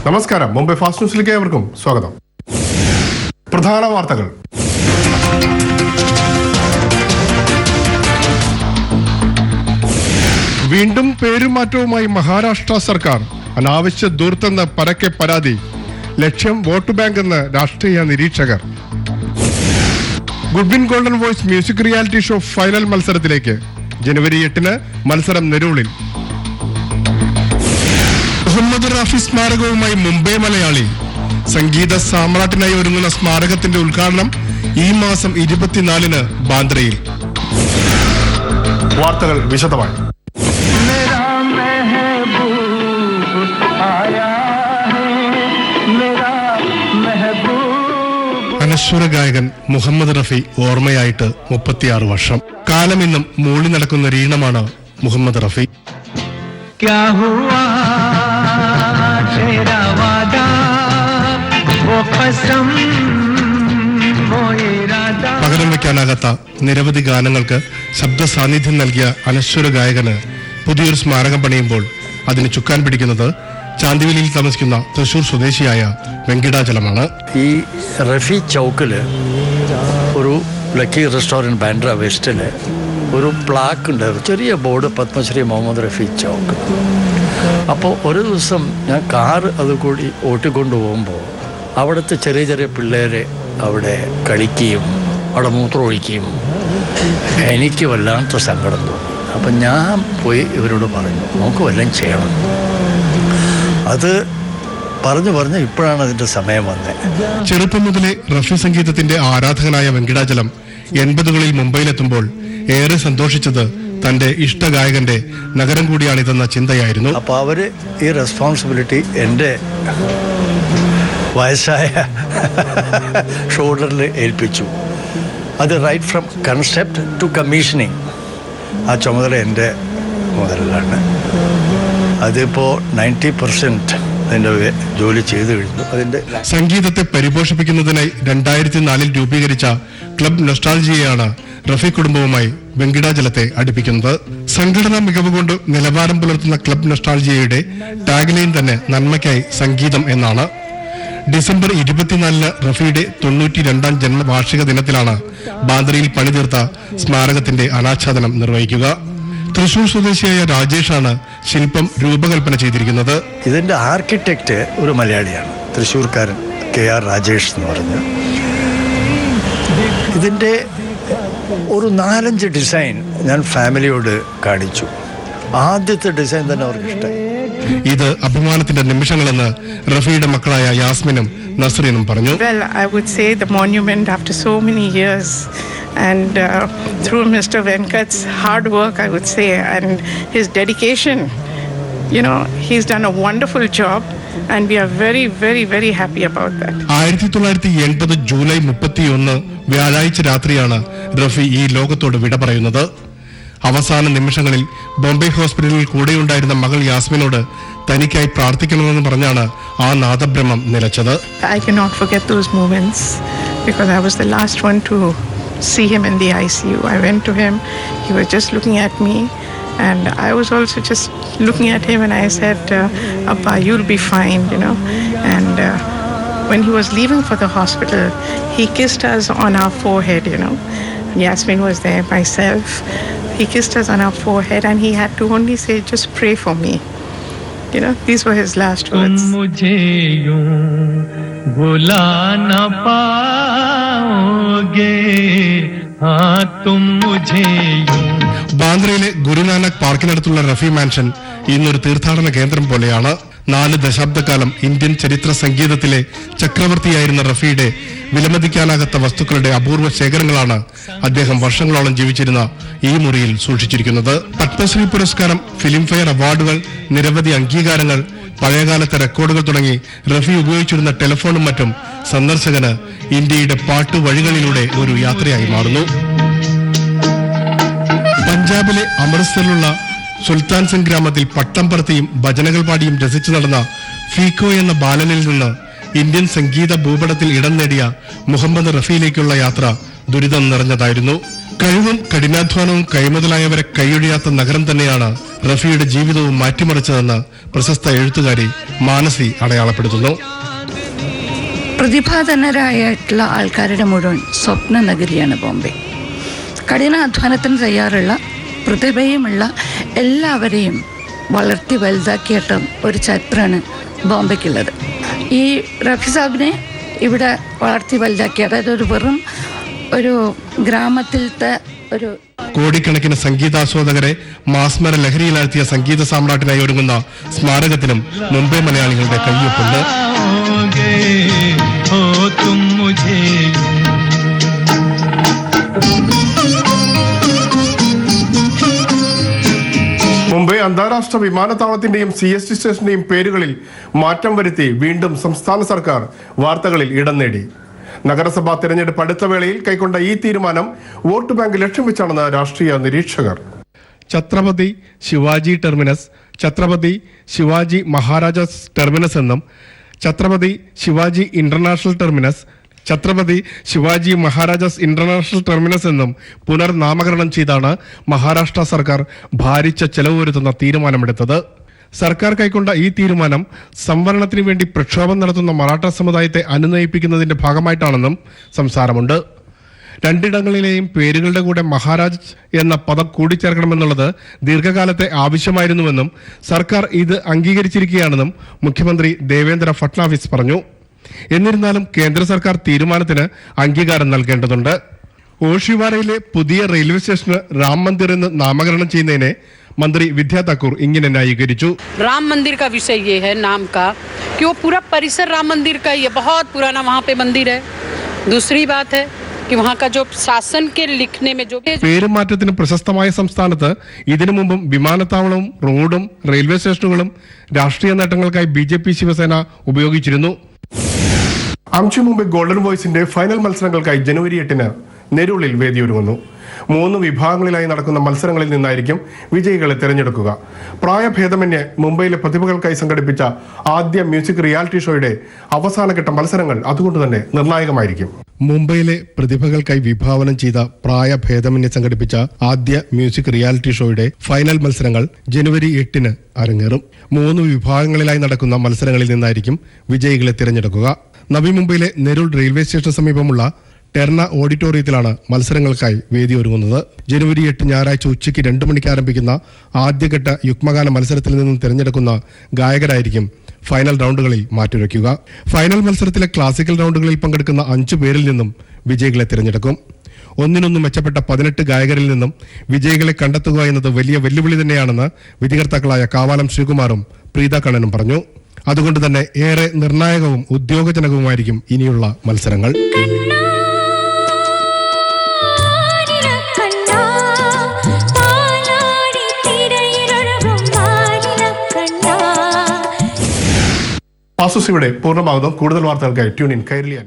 നമസ്കാരം. മുംബൈ ഫാസ്റ്റ് ന്യൂസിലേക്ക് ഏവർക്കും സ്വാഗതം. പ്രധാന വാർത്തകൾ. വീണ്ടും പേരുമാറ്റവുമായി മഹാരാഷ്ട്ര സർക്കാർ. അനാവശ്യ ദൂർത്തെന്ന് പരക്കെ പരാതി. ലക്ഷ്യം വോട്ട് ബാങ്ക് എന്ന് രാഷ്ട്രീയ നിരീക്ഷകർ. Goodwin golden voice music reality show final മത്സരത്തിലേക്ക്. ജനുവരി 8 മത്സരം നെരൂളിൽ. മുഹമ്മദ് റാഫി സ്മാരകവുമായി മുംബൈ മലയാളി. സംഗീത സാമ്രാട്ടിനായി ഒരുങ്ങുന്ന സ്മാരകത്തിന്റെ ഉദ്ഘാടനം ഈ മാസം 24 ബാന്ദ്രയിൽ. വാർത്തകൾ വിശദമായി. അനശ്വര ഗായകൻ മുഹമ്മദ് റഫി ഓർമ്മയായിട്ട് 36 വർഷം. കാലം ഇന്നും മൂളി നടക്കുന്ന രീണമാണ് മുഹമ്മദ് റഫി. പകരം വയ്ക്കാനാകാത്ത നിരവധി ഗാനങ്ങൾക്ക് ശബ്ദ സാന്നിധ്യം നൽകിയ അനശ്വര ഗായകന് പുതിയൊരു സ്മാരകം പണിയുമ്പോൾ അതിന് ചുക്കാൻ പിടിക്കുന്നത് ചാന്ദിവലിയിൽ താമസിക്കുന്ന തൃശൂർ സ്വദേശിയായ വെങ്കിടാചലമാണ്. ഈ റഫി ചൗക്കില് ഒരു ലക്കി റെസ്റ്റോറൻറ്റ് ബാൻഡ്ര വെസ്റ്റില് ഒരു പ്ലാക്ക് ഉണ്ട്, ചെറിയ ബോർഡ്, പത്മശ്രീ മുഹമ്മദ് റഫി ചൗക്ക്. അപ്പോൾ ഒരു ദിവസം ഞാൻ കാറ് അതുകൂടി ഓട്ടിക്കൊണ്ടു പോകുമ്പോൾ അവിടുത്തെ ചെറിയ ചെറിയ പിള്ളേരെ അവിടെ കളിക്കുകയും അവിടെ മൂത്രമൊഴിക്കുകയും എനിക്ക് വല്ലാത്ത സങ്കടം തോന്നി. അപ്പം ഞാൻ പോയി ഇവരോട് പറഞ്ഞു, നമുക്ക് വല്ലതും ചെയ്യണം. അത് പറഞ്ഞു ഇപ്പോഴാണ് അതിന്റെ സമയം വന്നത്. ചെറുപ്പം മുതലേ റഫി സംഗീതത്തിന്റെ ആരാധകനായ വെങ്കിടാചലം 80കളിൽ മുംബൈയിലെത്തുമ്പോൾ ഏറെ സന്തോഷിച്ചത് തന്റെ ഇഷ്ടഗായകന്റെ നഗരം കൂടിയാണിതെന്ന ചിന്തയായിരുന്നു. അപ്പോൾ അവര് ഈ റെസ്പോൺസിബിലിറ്റി എൻ്റെ വയസ്സായ ഷോൾഡറിൽ ഏൽപ്പിച്ചു. അത് right from concept to commissioning ആ ചുമതല എൻ്റെ മുതലാണ്. അതിപ്പോൾ 90% അതിൻ്റെ ജോലി ചെയ്തു കഴിഞ്ഞു. അതിൻ്റെ സംഗീതത്തെ പരിപോഷിപ്പിക്കുന്നതിനായി 2004 രൂപീകരിച്ച ക്ലബ് നൊസ്റ്റാൾജിയയാണ് റഫി കുടുംബവുമായി വെങ്കിടാചലത്തെ അടുപ്പിക്കുന്നത്. സംഘടനാ മികവ് കൊണ്ട് നിലവാരം പുലർത്തുന്ന ക്ലബ് നൊസ്റ്റാൾജിയയുടെ ടാഗ്ലൈൻ തന്നെ നന്മയ്ക്കായി സംഗീതം എന്നാണ്. ഡിസംബർ 24 റഫിയുടെ 92ാം ജന്മവാർഷിക ദിനത്തിലാണ് ബാന്ദ്രയിൽ പണിതീർത്ത സ്മാരകത്തിന്റെ അനാച്ഛാദനം നിർവഹിക്കുക. തൃശൂർ സ്വദേശിയായ രാജേഷാണ് ശില്പം രൂപകൽപ്പന ചെയ്തിരിക്കുന്നത്. ഇതിന്റെ ആർക്കിടെക്റ്റ് ഒരു മലയാളിയാണ്, തൃശ്ശൂർക്കാരൻ KR രാജേഷ് എന്ന് പറഞ്ഞ്. ഇതിന്റെ ഒരു 4-5 ഡിസൈൻ ഞാൻ ഫാമിലിയോട് കാണിച്ചു. ആദ്യത്തെ ഡിസൈൻ തന്നെ അവർക്ക് ഇഷ്ടമായി. ഇത് അഭിമാനത്തിന്റെ നിമിഷങ്ങളെന്ന് റഫിയുടെ മക്കളായ യാസ്മിനും നസ്രീനും പറഞ്ഞു. Well, I would say the monument after so many years and through Mr. Venkat's hard work, I would say, and his dedication, you know, he's done a wonderful job and we are very, very, very happy about that. 1980 July 31 വ്യാഴാഴ്ച രാത്രിയാണ് റഫി ഈ ലോകത്തോട് വിട പറയുന്നത്. അവസാന നിമിഷങ്ങളിൽ ബോംബെ ഹോസ്പിറ്റലിൽ കൂടെയുണ്ടായിരുന്ന മകൾ യാസ്മിനോട് തനിക്കായി പ്രാർത്ഥിക്കണമെന്ന് പറഞ്ഞാണ് ആ നാദബ്രഹ്മം നിലച്ചത്. I cannot forget those moments because I was the last one to see him in the ICU. I went to him, he was just looking at me and I was also just looking at him and I said, Abba, you'll be fine, you know. And when he was leaving for the hospital, he kissed us on our forehead, you know. Yasmin was there, myself. He kissed us on our forehead and he had to only say, just pray for me. You know, these were his last words. मुझे यूं भुला ना पाओगे, हाँ तुम मुझे यूं. ബാന്ദ്രയിലെ Guru Nanak പാർക്കിനടുത്തുള്ള Rafi mansion ഇന്നൊരു തീർത്ഥാടന കേന്ദ്രം പോലെയാണ്. 4 ദശാബ്ദക്കാലം ഇന്ത്യൻ ചരിത്ര സംഗീതത്തിലെ ചക്രവർത്തിയായിരുന്ന റഫിയുടെ വിലമതിക്കാനാകാത്ത വസ്തുക്കളുടെ അപൂർവ ശേഖരങ്ങളാണ് അദ്ദേഹം വർഷങ്ങളോളം ജീവിച്ചിരുന്ന ഈ മുറിയിൽ സൂക്ഷിച്ചിരിക്കുന്നത്. പത്മശ്രീ പുരസ്കാരം, ഫിലിംഫെയർ അവാർഡുകൾ, നിരവധി അംഗീകാരങ്ങൾ, പഴയകാലത്തെ റെക്കോർഡുകൾ തുടങ്ങി റഫി ഉപയോഗിച്ചിരുന്ന ടെലിഫോണും മറ്റും സന്ദർശകന് ഇന്ത്യയുടെ പാട്ടുവഴികളിലൂടെ ഒരു യാത്രയായി മാറുന്നു. പഞ്ചാബിലെ അമൃത്സറിലുള്ള സുൽത്താൻ സിംഗ് ഗ്രാമത്തിൽ പട്ടം പറത്തിയും ഭജനകൾ പാടിയും രസിച്ചു നടന്ന ഫീക്കോ എന്ന ബാലനിൽ നിന്ന് ഇന്ത്യൻ സംഗീത ഭൂപടത്തിൽ ഇടം നേടിയ മുഹമ്മദ് റഫിയിലേക്കുള്ള യാത്ര ദുരിതം നിറഞ്ഞതായിരുന്നു. കഴിവും കഠിനാധ്വാനവും കൈമുതലായവരെ കൈയൊഴിയാത്ത നഗരം തന്നെയാണ് റഫിയുടെ ജീവിതവും മാറ്റിമറിച്ചതെന്ന് പ്രശസ്ത എഴുത്തുകാരി മാനസി അടയാളപ്പെടുത്തുന്നു. പ്രതിഭാധനരായിട്ടുള്ള ആൾക്കാരുടെ മുഴുവൻ സ്വപ്ന നഗരിയാണ് ബോംബെ. കഠിനാധ്വാനത്തിന് തയ്യാറുള്ള പ്രതിഭയുമുള്ള എല്ലാവരെയും വളർത്തി വലുതാക്കിയിട്ട് ഒരു ചരിത്രമാണ് ബോംബെക്കുള്ളത്. ഈ റഫി സാബിനെ ഇവിടെ വളർത്തി വലുതാക്കി, അതായത് ഒരു വെറും ഒരു ഗ്രാമത്തിലത്തെ ഒരു കോടിക്കണക്കിന് സംഗീതാസ്വാദകരെ മാസ്മര ലഹരിയിലാഴ്ത്തിയ സംഗീത സാമ്രാട്ടിനായി ഒരുങ്ങുന്ന സ്മാരകത്തിനും മുംബൈ മലയാളികളുടെ കയ്യൊപ്പുണ്ട്. മുംബൈ അന്താരാഷ്ട്ര വിമാനത്താവളത്തിന്റെയും CST സ്റ്റേഷന്റെയും പേരുകളിൽ മാറ്റം വരുത്തി വീണ്ടും സംസ്ഥാന സർക്കാർ വാർത്തകളിൽ ഇടം നേടി. നഗരസഭാ തെരഞ്ഞെടുപ്പ് അടുത്ത വേളയിൽ കൈക്കൊണ്ട ഈ തീരുമാനം വോട്ട് ബാങ്ക് ലക്ഷ്യം വെച്ചാണെന്ന് രാഷ്ട്രീയ നിരീക്ഷകർ. ഛത്രപതി ശിവാജി ടെർമിനസ്, ഛത്രപതി ശിവാജി മഹാരാജാസ് ടെർമിനസ് എന്നും Chhatrapati Shivaji international terminus, Chhatrapati Shivaji Maharaj's international terminus എന്നും പുനർനാമകരണം ചെയ്താണ് മഹാരാഷ്ട്ര സർക്കാർ ഭാരിച്ച ചെലവ് വരുത്തുന്ന തീരുമാനമെടുത്തത്. സർക്കാർ കൈക്കൊണ്ട ഈ തീരുമാനം സംവരണത്തിനു വേണ്ടി പ്രക്ഷോഭം നടത്തുന്ന മറാഠ സമുദായത്തെ അനുനയിപ്പിക്കുന്നതിന്റെ ഭാഗമായിട്ടാണെന്നും സംസാരമുണ്ട്. രണ്ടിടങ്ങളിലെയും പേരുകളുടെ കൂടെ മഹാരാജ് എന്ന പദം കൂടിച്ചേർക്കണമെന്നുള്ളത് ദീർഘകാലത്തെ ആവശ്യമായിരുന്നുവെന്നും സർക്കാർ ഇത് അംഗീകരിച്ചിരിക്കുകയാണെന്നും മുഖ്യമന്ത്രി ദേവേന്ദ്ര ഫട്നാവിസ് പറഞ്ഞു. എന്നിരുന്നാലും കേന്ദ്ര സർക്കാർ തീരുമാനത്തിന് അംഗീകാരം നൽകേണ്ടതുണ്ട്. ഓഷിവാരയിലെ പുതിയ റെയിൽവേ സ്റ്റേഷന് രാം മന്ദിർ എന്ന് നാമകരണം ചെയ്യുന്നതിനെ मंत्री विद्या ठाकुर इंगिने न्यायीकरिച്ചു. राम मंदिर का विषय ये है नाम का कि वो पूरा परिसर राम मंदिर का, ये बहुत पुराना वहाँ पे मंदिर है. दूसरी बात है कि वहाँ का जो शासन के लिखने में जो പേരുമാറ്റത്തിന് പ്രശസ്തമായ സംസ്ഥാനത്ത് ഇതിനു മുമ്പും വിമാനത്താവളവും റോഡും റെയിൽവേ സ്റ്റേഷനുകളും രാഷ്ട്രീയ നേട്ടങ്ങൾക്കായി BJP ശിവസേന ഉപയോഗിച്ചിരുന്നു. അംശു മുംബൈ ഗോൾഡൻ വോയ്സിന്റെ ഫൈനൽ മത്സരങ്ങൾക്കായി ജനുവരി 8-ന് നെരൂളിൽ വേദിയൊരുങ്ങുന്നു. 3 വിഭാഗങ്ങളിലായി നടക്കുന്ന മത്സരങ്ങളിൽ നിന്നായിരിക്കും വിജയികളെ തിരഞ്ഞെടുക്കുക. പ്രായഭേദമന്യേ മുംബൈയിലെ പ്രതിഭകൾക്കായി സംഘടിപ്പിച്ച ആദ്യ മ്യൂസിക് റിയാലിറ്റി ഷോയുടെ അവസാനഘട്ട മത്സരങ്ങൾ അതുകൊണ്ട് തന്നെ നിർണായകമായിരിക്കും. മുംബൈയിലെ പ്രതിഭകൾക്കായി വിഭാവനം ചെയ്ത പ്രായഭേദമന്യേ സംഘടിപ്പിച്ച ആദ്യ മ്യൂസിക് റിയാലിറ്റി ഷോയുടെ ഫൈനൽ മത്സരങ്ങൾ ജനുവരി 8-ന് അരങ്ങേറും. 3 വിഭാഗങ്ങളിലായി നടക്കുന്ന മത്സരങ്ങളിൽ നിന്നായിരിക്കും വിജയികളെ തിരഞ്ഞെടുക്കുക. നവി മുംബൈയിലെ നെരൂൾ റെയിൽവേ സ്റ്റേഷന് സമീപമുള്ള ടെർണ ഓഡിറ്റോറിയത്തിലാണ് മത്സരങ്ങൾക്കായി വേദിയൊരുങ്ങുന്നത്. ജനുവരി 8 ഞായറാഴ്ച ഉച്ചയ്ക്ക് 2 മണിക്ക് ആരംഭിക്കുന്ന ആദ്യഘട്ട യുഗ്മഗാന മത്സരത്തിൽ നിന്നും തിരഞ്ഞെടുക്കുന്ന ഗായകരായിരിക്കും ഫൈനൽ റൗണ്ടുകളിൽ മാറ്റുരയ്ക്കുക. ഫൈനൽ മത്സരത്തിലെ ക്ലാസിക്കൽ റൗണ്ടുകളിൽ പങ്കെടുക്കുന്ന 5 പേരിൽ നിന്നും വിജയികളെ തിരഞ്ഞെടുക്കും. ഒന്നിനൊന്നും മെച്ചപ്പെട്ട 18 ഗായകരിൽ നിന്നും വിജയികളെ കണ്ടെത്തുക എന്നത് വലിയ വെല്ലുവിളി തന്നെയാണെന്ന് വിധികർത്താക്കളായ കാവാലം ശ്രീകുമാറും പ്രീത കണ്ണനും പറഞ്ഞു. അതുകൊണ്ട് തന്നെ ഏറെ നിർണായകവും ഉദ്യോഗജനകവുമായിരിക്കും ഇനിയുള്ള മത്സരങ്ങൾ. പാസുസ് ഇവിടെ പൂർണ്ണമാകുന്നു. കൂടുതൽ വാർത്തകൾക്കായി ട്യൂൺ ഇൻ കൈരളിയാൻ.